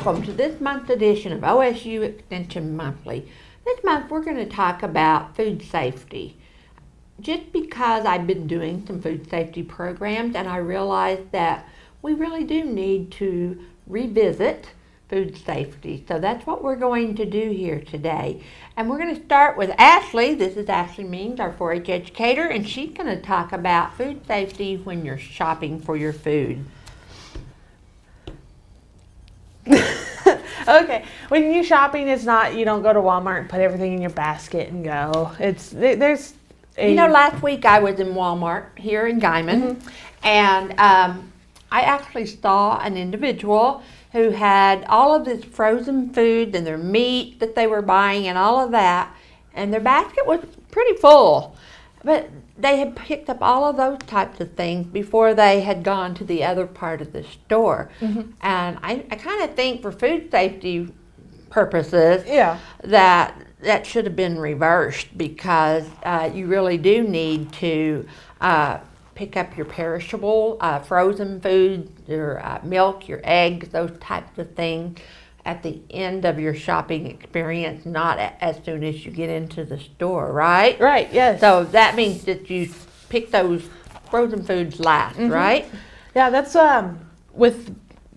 Welcome to this month's edition of OSU Extension Monthly. This month we're going to talk about food safety. Just because I've been doing some food safety programs and I realized that we really do need to revisit food safety. So that's what we're going to do here today. And we're going to start with Ashley. This is Ashley Means, our 4-H educator, and she's going to talk about food safety when you're shopping for your food. Okay, when you're shopping, it's not, you don't go to Walmart and put everything in your basket and go. Last week I was in Walmart here in Guyman, and I actually saw an individual who had all of this frozen food and their meat that they were buying and all of that, and their basket was pretty full. But they had picked up all of those types of things before they had gone to the other part of the store. And I kind of think for food safety purposes, that should have been reversed, because you really do need to pick up your perishable frozen food, your milk, your eggs, those types of things at the end of your shopping experience, not as soon as you get into the store, right? Right, yes. So that means that you pick those frozen foods last, right? Yeah, that's with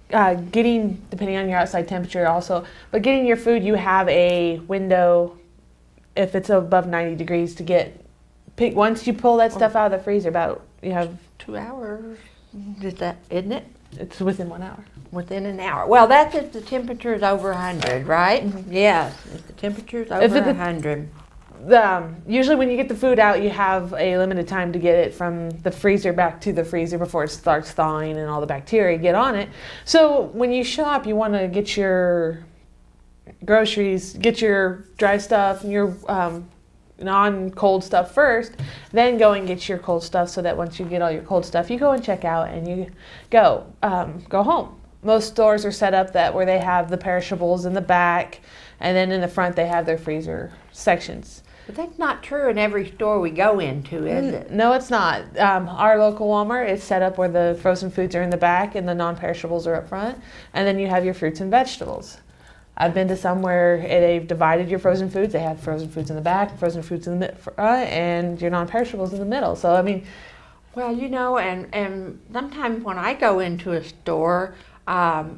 getting, depending on your outside temperature also, but getting your food, you have a window, if it's above 90 degrees, to pick. Once you pull that stuff out of the freezer, you have 2 hours, isn't it? It's within 1 hour. Within an hour. Well, that's if the temperature is over 100, right? Yes, if the temperature is over 100. Usually when you get the food out, you have a limited time to get it from the freezer back to the freezer before it starts thawing and all the bacteria get on it. So when you shop, you want to get your groceries, get your dry stuff and your non-cold stuff first, then go and get your cold stuff, so that once you get all your cold stuff, you go and check out and you go home. Most stores are set up where they have the perishables in the back, and then in the front they have their freezer sections. But that's not true in every store we go into, is it? No, it's not. Our local Walmart is set up where the frozen foods are in the back and the non-perishables are up front, and then you have your fruits and vegetables. I've been to some where they've divided your frozen foods. They have frozen foods in the back, frozen foods in the front, and your non-perishables in the middle. So, I mean... Well, and sometimes when I go into a store, I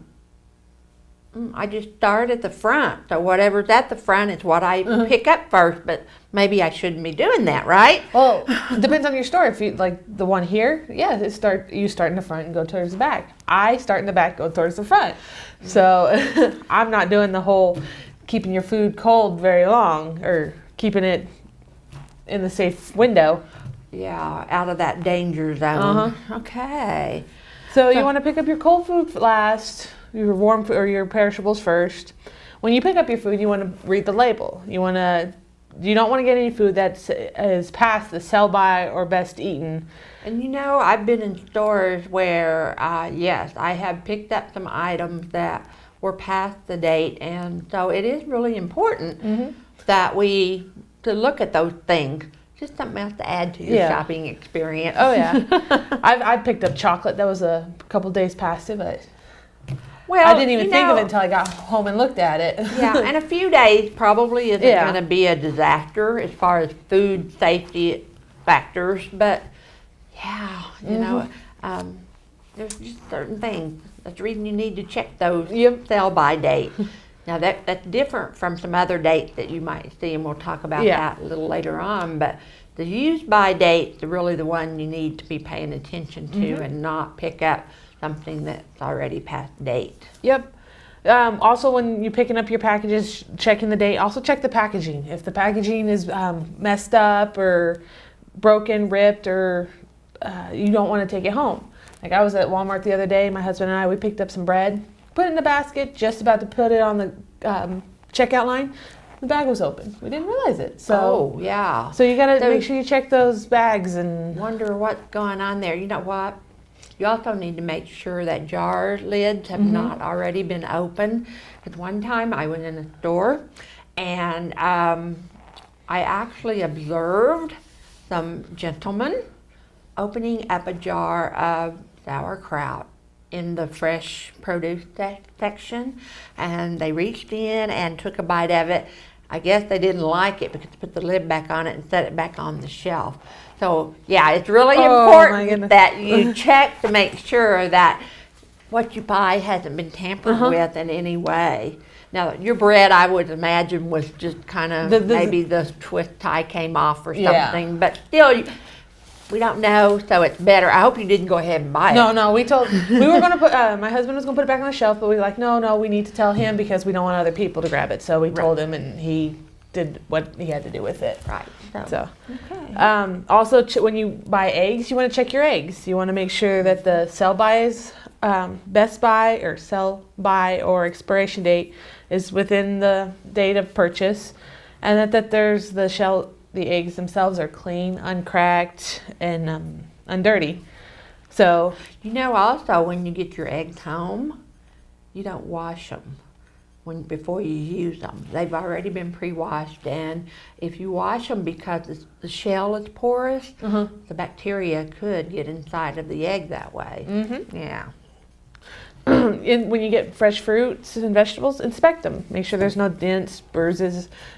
just start at the front. So whatever's at the front is what I pick up first, but maybe I shouldn't be doing that, right? Well, it depends on your store. If you, like the one here, you start in the front and go towards the back. I start in the back, go towards the front. So I'm not doing the whole keeping your food cold very long, or keeping it in the safe window. Yeah, out of that danger zone. Okay. So you want to pick up your cold food last, your warm or your perishables first. When you pick up your food, you want to read the label. You don't want to get any food that is past the sell by or best eaten. And I've been in stores where, yes, I have picked up some items that were past the date, and so it is really important that to look at those things. Just something else to add to your shopping experience. Oh yeah, I picked up chocolate that was a couple days past it, but I didn't even think of it until I got home and looked at it. Yeah, and a few days probably isn't going to be a disaster as far as food safety factors, but there's just certain things. That's the reason you need to check those sell-by dates. Now that's different from some other dates that you might see, and we'll talk about that a little later on. But the use-by dates are really the one you need to be paying attention to, and not pick up something that's already past date. Yep. Also, when you're picking up your packages, checking the date. Also check the packaging. If the packaging is messed up or broken, ripped, or you don't want to take it home. Like I was at Walmart the other day. My husband and we picked up some bread. Put it in the basket, just about to put it on the checkout line. The bag was open. We didn't realize it. So you got to make sure you check those bags and wonder what's going on there. You know what? You also need to make sure that jar lids have not already been opened. Because one time I was in a store and I actually observed some gentlemen opening up a jar of sauerkraut in the fresh produce section, and they reached in and took a bite of it. I guess they didn't like it because they put the lid back on it and set it back on the shelf. So yeah, it's really Oh, my important goodness. that you check to make sure that what you buy hasn't been tampered with in any way. Now, your bread, I would imagine, was just kind of maybe the twist tie came off or Yeah. something, but still, we don't know, so it's better. I hope you didn't go ahead and buy it. No, we were going to put, my husband was going to put it back on the shelf, but we were like, no, we need to tell him because we don't want other people to grab it. So we told him, and he did what he had to do with it. Right. So, Okay. also when you buy eggs, you want to check your eggs. You want to make sure that the best buy or sell by or expiration date is within the date of purchase, and that there's the eggs themselves are clean, uncracked, and undirty. So You know, also, when you get your eggs home, you don't wash them before you use them. They've already been pre-washed, and if you wash them because the shell is porous, the bacteria could get inside of the egg that way. Yeah. when you get fresh fruits and vegetables, inspect them. Make sure there's no dents,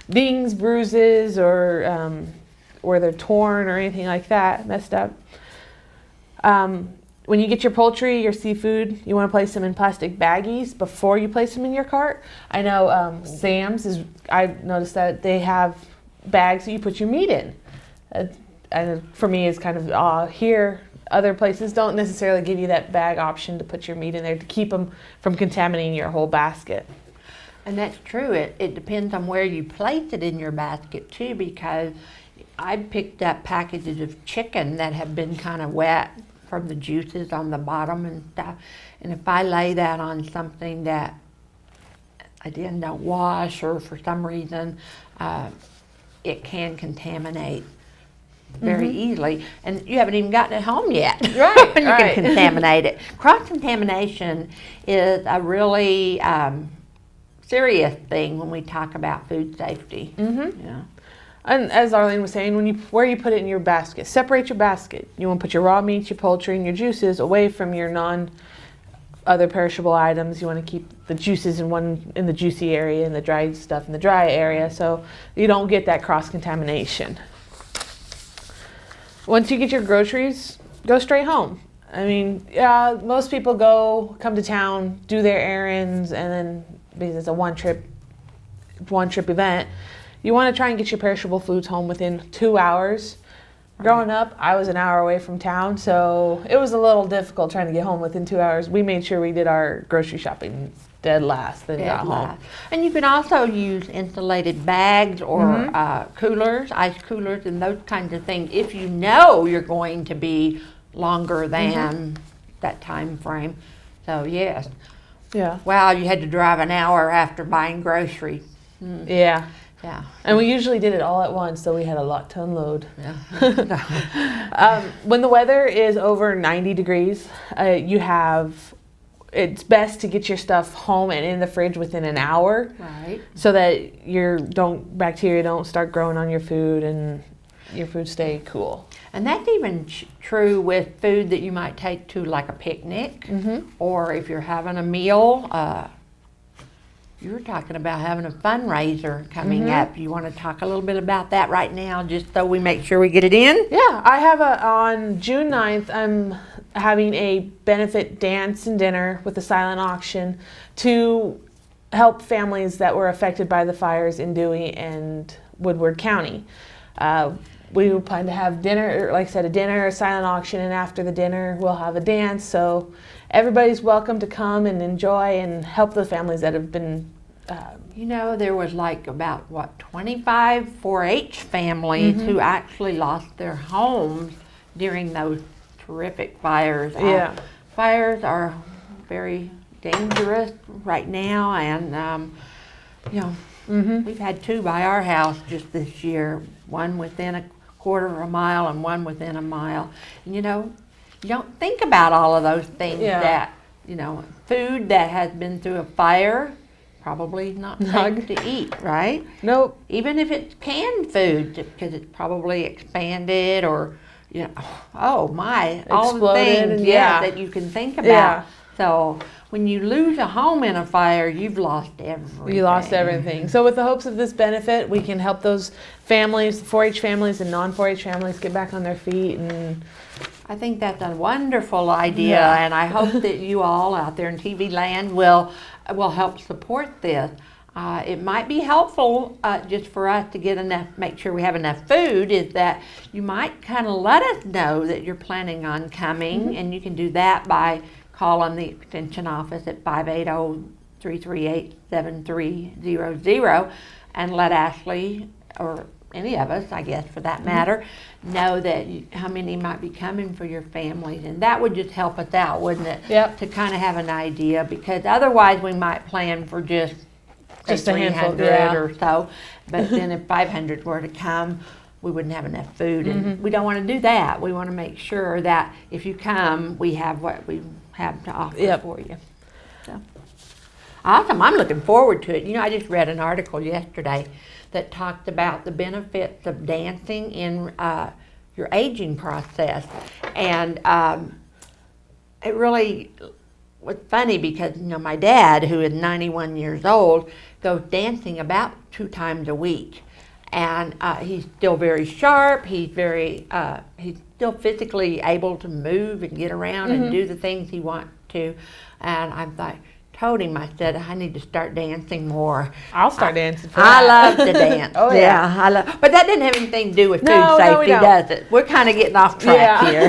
dings, bruises, or where they're torn or anything like that, messed up. When you get your poultry, your seafood, you want to place them in plastic baggies before you place them in your cart. I know Sam's I noticed that they have bags that you put your meat in. And for me, it's kind of here. Other places don't necessarily give you that bag option to put your meat in there to keep them from contaminating your whole basket. And that's true. It depends on where you place it in your basket too, because I picked up packages of chicken that have been kind of wet from the juices on the bottom and stuff. And if I lay that on something that I don't wash, or for some reason it can contaminate very easily, and you haven't even gotten it home yet. Right, And you right. can contaminate it. Cross-contamination is a really serious thing when we talk about food safety. Yeah. And as Arlene was saying, where you put it in your basket, separate your basket. You want to put your raw meats, your poultry, and your juices away from your other perishable items. You want to keep the juices in the juicy area and the dried stuff in the dry area, so you don't get that cross-contamination. Once you get your groceries, go straight home. I mean, most people come to town, do their errands, and then because it's a one trip event, you want to try and get your perishable foods home within 2 hours. Growing up, I was an hour away from town, so it was a little difficult trying to get home within 2 hours. We made sure we did our grocery shopping dead last, then got home. And you can also use insulated bags or coolers, ice coolers, and those kinds of things if you know you're going to be longer than that time frame. So yes. Yeah. Wow, you had to drive an hour after buying groceries. Yeah. Yeah. And we usually did it all at once, so we had a lot to unload. Yeah. When the weather is over 90 degrees, it's best to get your stuff home and in the fridge within an hour, Right. so that bacteria don't start growing on your food and your food stay cool. And that's even true with food that you might take to like a picnic, or if you're having a meal. You were talking about having a fundraiser coming up. You want to talk a little bit about that right now, just so we make sure we get it in? Yeah, I have on June 9th, I'm having a benefit dance and dinner with a silent auction to help families that were affected by the fires in Dewey and Woodward County. We will plan to have dinner, like I said, a dinner, a silent auction, and after the dinner we'll have a dance. So everybody's welcome to come and enjoy and help the families that have been. You know, there was like about 25 4-H families who actually lost their homes during those terrific fires. Yeah. Fires are very dangerous right now, and we've had 2 by our house just this year. One within a quarter of a mile and one within a mile. And you don't think about all of those things that food that has been through a fire. Probably not safe to eat, right? Nope. Even if it's canned food, because it's probably expanded or, all the Exploded things and that you can think about. Yeah. So when you lose a home in a fire, you've lost everything. You lost everything. So with the hopes of this benefit, we can help those families, 4-H families and non-4-H families, get back on their feet. And I think that's a wonderful idea, Yeah. and I hope that you all out there in TV land will help support this. It might be helpful just for us to get enough, make sure we have enough food, is that you might kind of let us know that you're planning on coming, and you can do that by calling the extension office at 580-338-7300 and let Ashley, or any of us, I guess, for that matter, know that how many might be coming for your families. And that would just help us out, wouldn't it? Yep. To kind of have an idea, because otherwise we might plan for just a handful, 300 yeah. or so. But then if 500 were to come, we wouldn't have enough food. And we don't want to do that. We want to make sure that if you come, we have what we have to offer Yep. for you. So. Awesome. I'm looking forward to it. You know, I just read an article yesterday that talked about the benefits of dancing in your aging process. And it really was funny because, you know, my dad, who is 91 years old, goes dancing about 2 times a week. And he's still very sharp. He's still physically able to move and get around and do the things he wants to. And told him, I said, I need to start dancing more. I'll start dancing for I that. love to dance. Oh, yeah. I love. But that didn't have anything to do with food No, we safety, don't. does it? We're kind of getting off track here.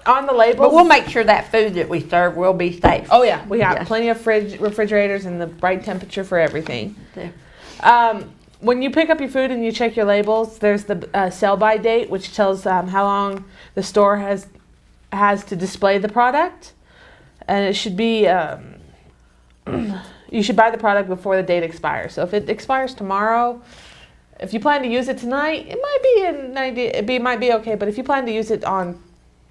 On the labels. But we'll make sure that food that we serve will be safe. Oh yeah, we have Yes. plenty of refrigerators and the right temperature for everything. There. When you pick up your food and you check your labels, there's the sell-by date, which tells how long the store has to display the product, and it should be you should buy the product before the date expires. So if it expires tomorrow, if you plan to use it tonight, it might be an idea. It might be okay, but if you plan to use it on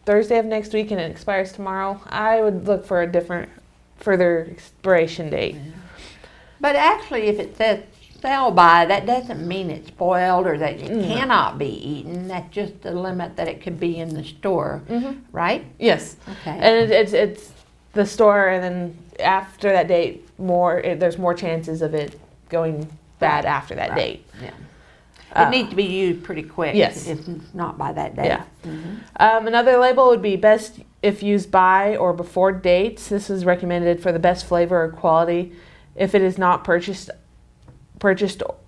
Thursday of next week and it expires tomorrow, I would look for a different further expiration date. But actually, if it says sell by, that doesn't mean it's spoiled or that it cannot be eaten. That's just the limit that it could be in the store, right? Yes. Okay. And it's the store, and then after that date, there's more chances of it going bad after that date. Yeah. It needs to be used pretty quick. Yes. If not by that day. Yeah. Another label would be best if used by or before dates. This is recommended for the best flavor or quality if it is not purchased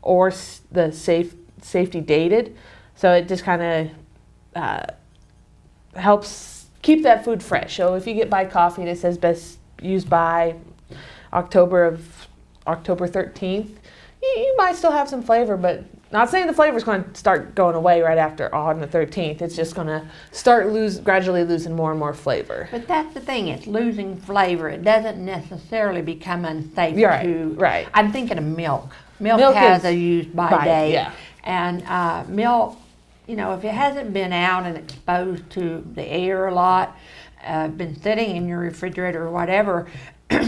or the safety dated. So it just kind of helps keep that food fresh. So if you get by coffee and it says best used by October 13th, you might still have some flavor, but not saying the flavor is going to start going away right after on the 13th. It's just going to start gradually losing more and more flavor. But that's the thing, it's losing flavor. It doesn't necessarily become unsafe Right. I'm thinking of milk. Milk Milk has is a use by by, date. yeah. And milk, you know, if it hasn't been out and exposed to the air a lot, been sitting in your refrigerator or whatever,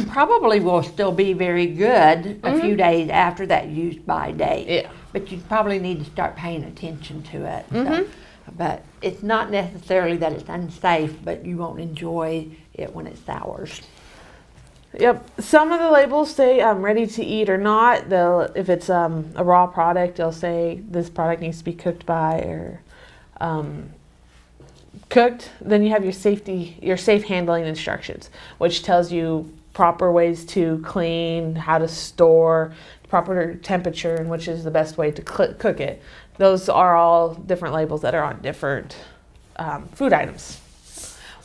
probably will still be very good a few days after that use by date. Yeah. But you probably need to start paying attention to it. So. But it's not necessarily that it's unsafe, but you won't enjoy it when it sours. Yep. Some of the labels say ready to eat or not. If it's a raw product, they'll say this product needs to be cooked by or cooked. Then you have your safe handling instructions, which tells you proper ways to clean, how to store, proper temperature, and which is the best way to cook it. Those are all different labels that are on different food items.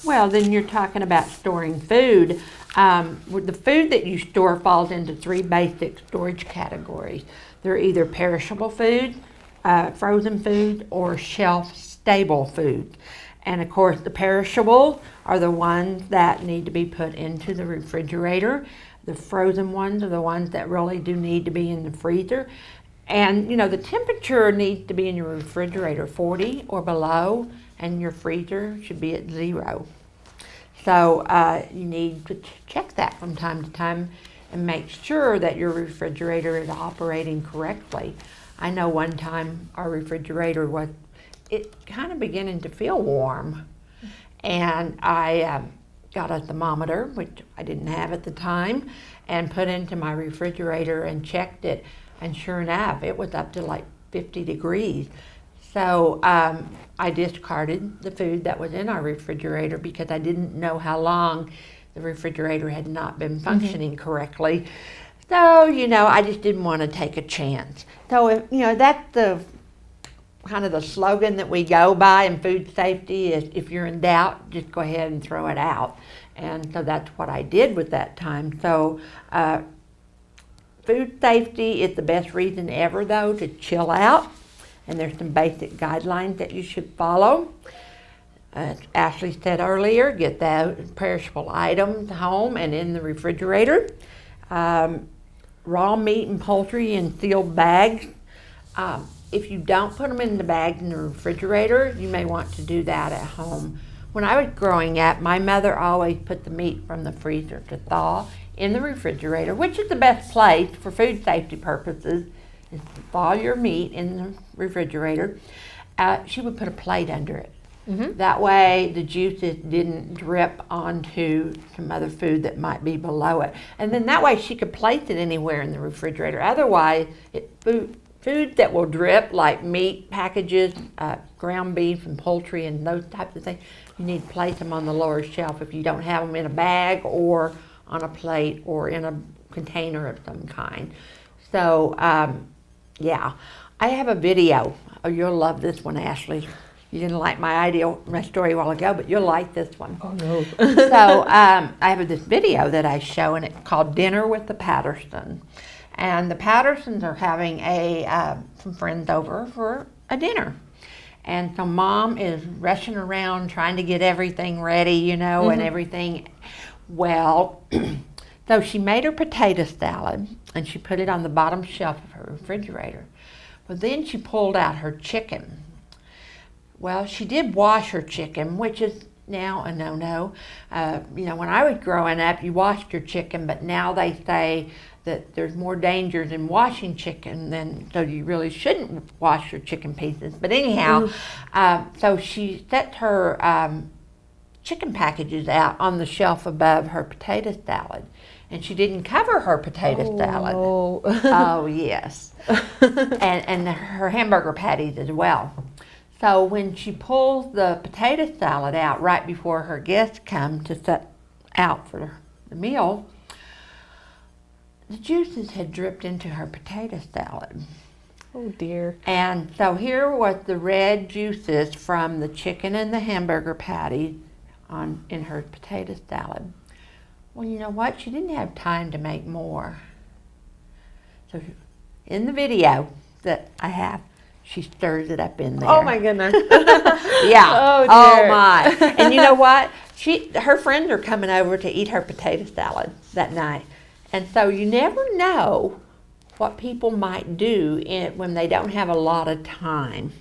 Well, then you're talking about storing food. The food that you store falls into 3 basic storage categories. They're either perishable food, frozen food, or shelf-stable food. And of course, the perishable are the ones that need to be put into the refrigerator. The frozen ones are the ones that really do need to be in the freezer. And you know, the temperature needs to be in your refrigerator 40 or below, and your freezer should be at 0. So you need to check that from time to time and make sure that your refrigerator is operating correctly. I know one time our refrigerator was kind of beginning to feel warm, and I got a thermometer, which I didn't have at the time, and put into my refrigerator and checked it. And sure enough, it was up to like 50 degrees. So I discarded the food that was in our refrigerator because I didn't know how long the refrigerator had not been functioning correctly. So, I just didn't want to take a chance. So, that's the kind of the slogan that we go by in food safety is if you're in doubt, just go ahead and throw it out. And so that's what I did with that time. So food safety is the best reason ever, though, to chill out. And there's some basic guidelines that you should follow. As Ashley said earlier, get those perishable items home and in the refrigerator. Raw meat and poultry in sealed bags. If you don't put them in the bags in the refrigerator, you may want to do that at home. When I was growing up, my mother always put the meat from the freezer to thaw in the refrigerator, which is the best place for food safety purposes, is to thaw your meat in the refrigerator. She would put a plate under it. That way the juices didn't drip onto some other food that might be below it. And then that way she could place it anywhere in the refrigerator. Otherwise, food that will drip, like meat packages, ground beef and poultry and those types of things, you need to place them on the lower shelf if you don't have them in a bag or on a plate or in a container of some kind. So, yeah, I have a video. Oh, you'll love this one, Ashley. You didn't like my story a while ago, but you'll like this one. Oh, no. So I have this video that I show, and it's called Dinner with the Pattersons. And the Pattersons are having some friends over for a dinner. And so Mom is rushing around trying to get everything ready, and everything. Well, so she made her potato salad, and she put it on the bottom shelf of her refrigerator. But then she pulled out her chicken. Well, she did wash her chicken, which is now a no-no. When I was growing up, you washed your chicken, but now they say that there's more dangers in washing chicken so you really shouldn't wash your chicken pieces. But anyhow, so she set her chicken packages out on the shelf above her potato salad. And she didn't cover her potato salad. No. Oh, yes. and her hamburger patties as well. So when she pulls the potato salad out right before her guests come to set out for the meal, the juices had dripped into her potato salad. Oh, dear. And so here was the red juices from the chicken and the hamburger patty in her potato salad. Well, you know what? She didn't have time to make more. So in the video that I have, she stirs it up in there. Oh, my goodness. Yeah. Oh, dear. Oh, my. And you know what? Her friends are coming over to eat her potato salad that night. And so you never know what people might do when they don't have a lot of time.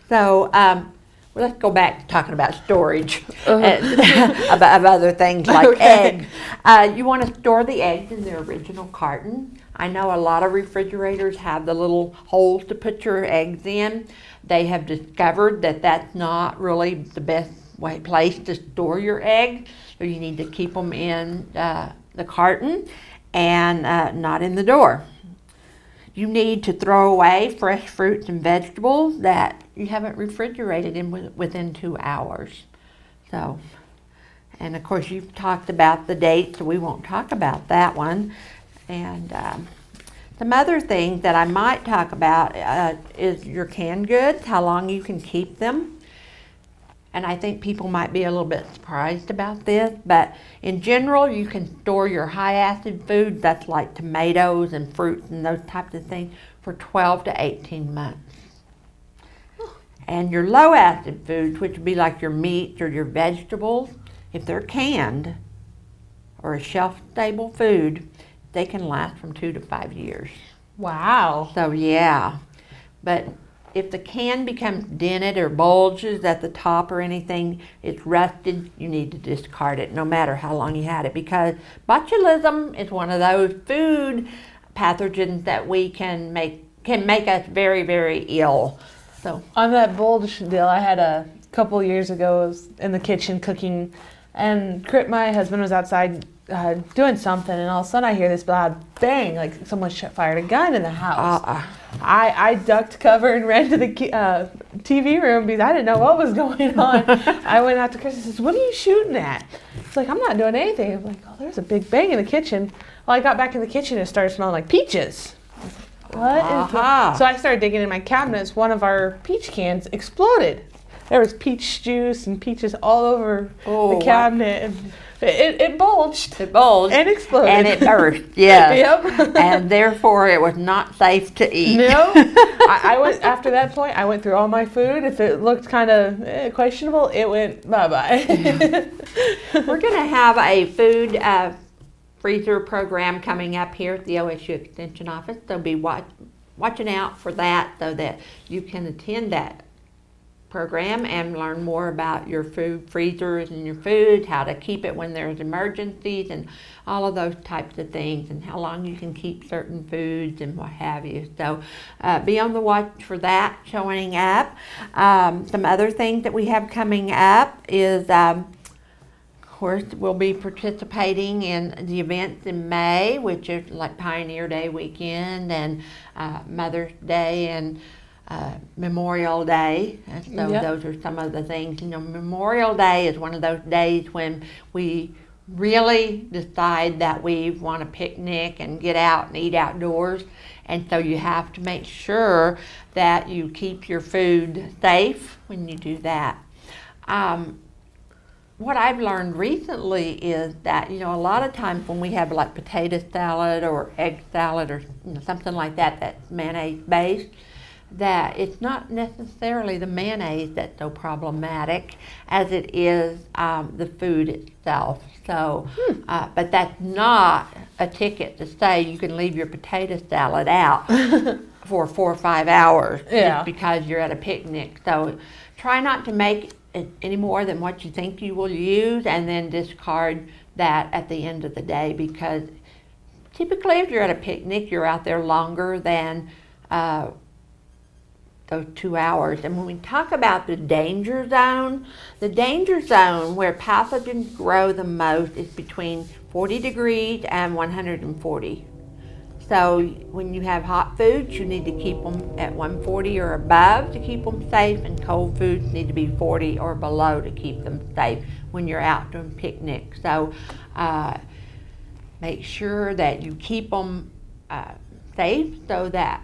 So let's go back to talking about storage of other things like eggs. You want to store the eggs in their original carton. I know a lot of refrigerators have the little holes to put your eggs in. They have discovered that that's not really the best place to store your eggs. So you need to keep them in the carton and not in the door. You need to throw away fresh fruits and vegetables that you haven't refrigerated within 2 hours. So, and of course you've talked about the date, so we won't talk about that one. And some other things that I might talk about is your canned goods, how long you can keep them. And I think people might be a little bit surprised about this, but in general, you can store your high acid foods, that's like tomatoes and fruits and those types of things, for 12 to 18 months. And your low acid foods, which would be like your meats or your vegetables, if they're canned or a shelf stable food, they can last from 2 to 5 years. Wow. So yeah, but if the can becomes dented or bulges at the top or anything, it's rusted, you need to discard it no matter how long you had it, because botulism is one of those food pathogens that can make us very, very ill. So on that bulge deal, I had a couple years ago, I was in the kitchen cooking And my husband was outside doing something, and all of a sudden I hear this loud bang, like someone fired a gun in the house. I ducked cover and ran to the TV room because I didn't know what was going on. I went out to Chris and says, "What are you shooting at?" It's like, "I'm not doing anything." I'm like, "Oh, there's a big bang in the kitchen." Well, I got back in the kitchen and it started smelling like peaches. What is that? So I started digging in my cabinets. One of our peach cans exploded. There was peach juice and peaches all over the cabinet. And it bulged. It bulged. And exploded. And it burst, yeah. Yep. And therefore it was not safe to eat. No. I went, after that point, I went through all my food. If it looked kind of questionable, it went bye-bye. We're going to have a food freezer program coming up here at the OSU Extension Office. So be watching out for that so that you can attend that program and learn more about your food freezers and your food, how to keep it when there's emergencies and all of those types of things, and how long you can keep certain foods and what have you. So be on the watch for that showing up. Some other things that we have coming up is of course we'll be participating in the events in May, which is like Pioneer Day weekend and Mother's Day and Memorial Day. And so those are some of the things. Memorial Day is one of those days when we really decide that we want to picnic and get out and eat outdoors. And so you have to make sure that you keep your food safe when you do that. What I've learned recently is that, a lot of times when we have like potato salad or egg salad or something like that that's mayonnaise based, that it's not necessarily the mayonnaise that's so problematic as it is the food itself. So, but that's not a ticket to say you can leave your potato salad out for 4 or 5 hours just because you're at a picnic. So try not to make it any more than what you think you will use, and then discard that at the end of the day, because typically if you're at a picnic, you're out there longer than those 2 hours. And when we talk about the danger zone where pathogens grow the most is between 40 degrees and 140. So when you have hot foods, you need to keep them at 140 or above to keep them safe, and cold foods need to be 40 or below to keep them safe when you're out doing picnics. So make sure that you keep them safe so that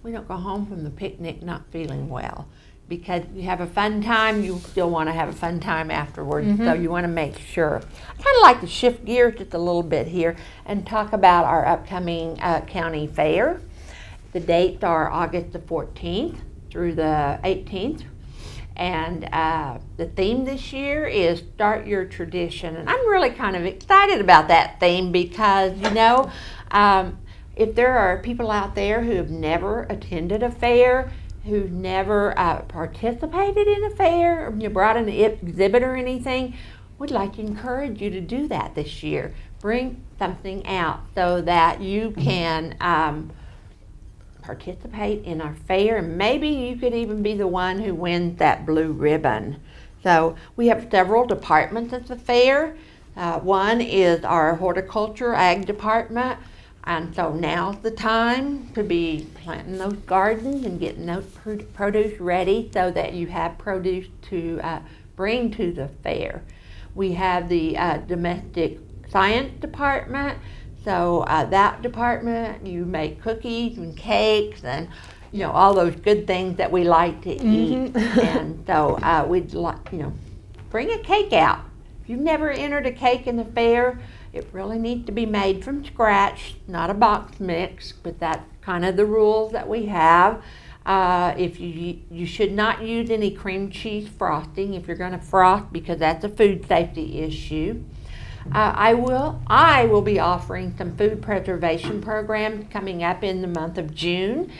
we don't go home from the picnic not feeling well. Because you have a fun time, you still want to have a fun time afterwards. So you want to make sure. I kind of like to shift gears just a little bit here and talk about our upcoming county fair. The dates are August the 14th through the 18th. And the theme this year is Start Your Tradition. And I'm really kind of excited about that theme because, if there are people out there who have never attended a fair, who've never participated in a fair, or you brought an exhibit or anything, we'd like to encourage you to do that this year. Bring something out so that you can participate in our fair, and maybe you could even be the one who wins that blue ribbon. So we have several departments at the fair. One is our horticulture ag department. And so now's the time to be planting those gardens and getting those produce ready so that you have produce to bring to the fair. We have the domestic science department. So that department, you make cookies and cakes and all those good things that we like to eat. And so we'd like, bring a cake out. If you've never entered a cake in the fair, it really needs to be made from scratch, not a box mix, but that's kind of the rules that we have. If you should not use any cream cheese frosting if you're going to frost, because that's a food safety issue. I will be offering some food preservation programs coming up in the month of June.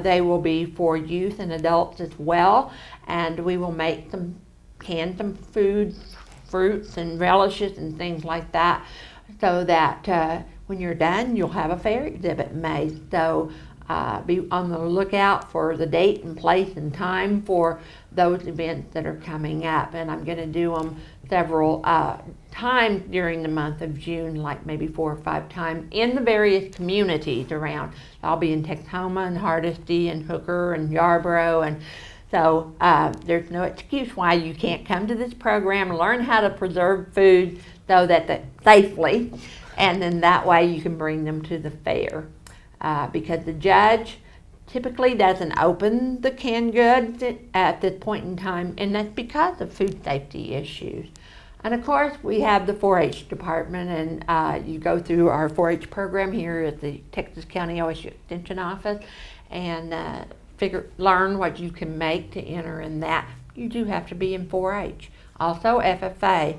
They will be for youth and adults as well, and we will make some food, fruits and relishes and things like that, so that when you're done, you'll have a fair exhibit made. So be on the lookout for the date and place and time for those events that are coming up. And I'm going to do them several times during the month of June, like maybe 4 or 5 times in the various communities around. I'll be in Texoma and Hardesty and Hooker and Yarborough, and so there's no excuse why you can't come to this program and learn how to preserve food so that safely, and then that way you can bring them to the fair. Because the judge typically doesn't open the canned goods at this point in time, and that's because of food safety issues. And of course, we have the 4-H department, and you go through our 4-H program here at the Texas County OSU Extension Office, and learn what you can make to enter in that. You do have to be in 4-H. Also, FFA,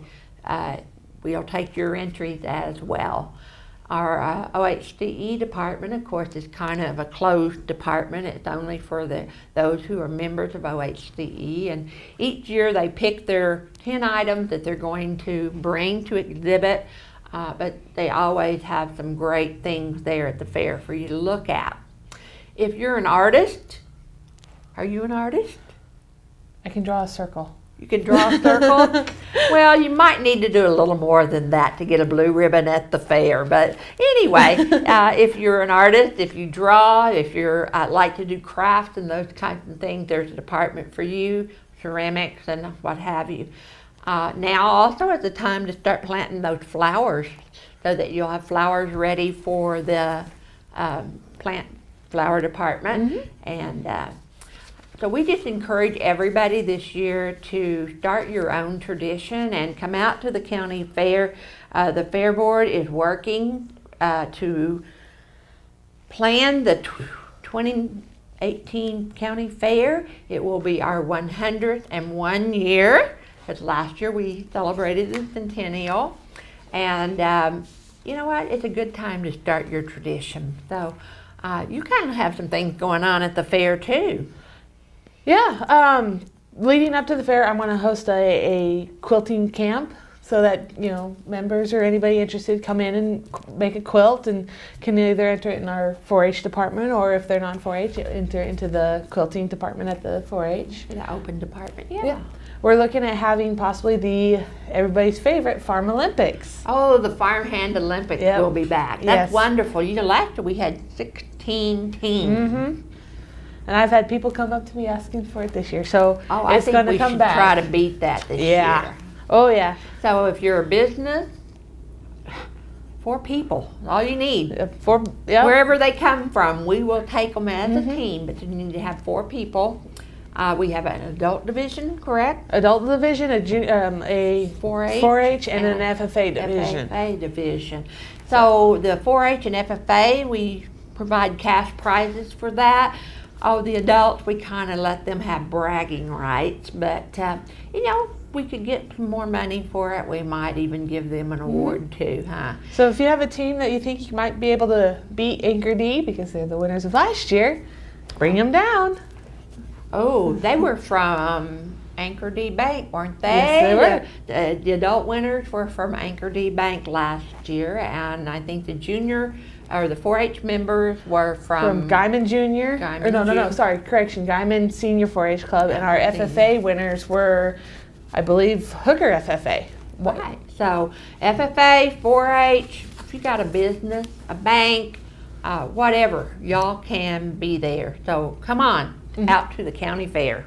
we'll take your entries as well. Our OHCE department, of course, is kind of a closed department. It's only for those who are members of OHCE, and each year they pick their 10 items that they're going to bring to exhibit, but they always have some great things there at the fair for you to look at. If you're an artist, are you an artist? I can draw a circle. You can draw a circle? Well, you might need to do a little more than that to get a blue ribbon at the fair. But anyway, if you're an artist, if you draw, if you're like to do crafts and those kinds of things, there's a department for you, ceramics and what have you. Now also is the time to start planting those flowers so that you'll have flowers ready for the plant flower department. Mm-hmm. And so we just encourage everybody this year to start your own tradition and come out to the county fair. The Fair Board is working to plan the 2018 county fair. It will be our 101 year, because last year we celebrated the centennial. And you know what? It's a good time to start your tradition. So you kind of have some things going on at the fair too. Yeah, leading up to the fair, I want to host a quilting camp so that, members or anybody interested come in and make a quilt and can either enter it in our 4-H department, or if they're not 4-H, enter into the quilting department at the 4-H. The open department, yeah. We're looking at having possibly everybody's favorite Farm Olympics. Oh, the Farmhand Olympics will be back. That's wonderful. Last year we had 16 teams. Mm-hmm. And I've had people come up to me asking for it this year, so it's going to come back. Try to beat that this year. Oh yeah. So if you're a business, 4 people, all you need. Wherever they come from, we will take them as a team, but you need to have 4 people. We have an adult division, correct? Adult division, a 4-H, and an FFA division. FFA division. So the 4-H and FFA, we provide cash prizes for that. Oh, the adults, we kind of let them have bragging rights, but we could get some more money for it. We might even give them an award too, huh? So if you have a team that you think you might be able to beat Anchor D, because they're the winners of last year, bring them down. Oh, they were from Anchor D Bank, weren't they? Yes, they were. The adult winners were from Anchor D Bank last year, and I think the junior or the 4-H members were from Guyman Junior. Guyman Senior 4-H Club, and our FFA winners were, I believe, Hooker FFA. Right. So FFA, 4-H, if you got a business, a bank, whatever, y'all can be there. So come on out to the county fair.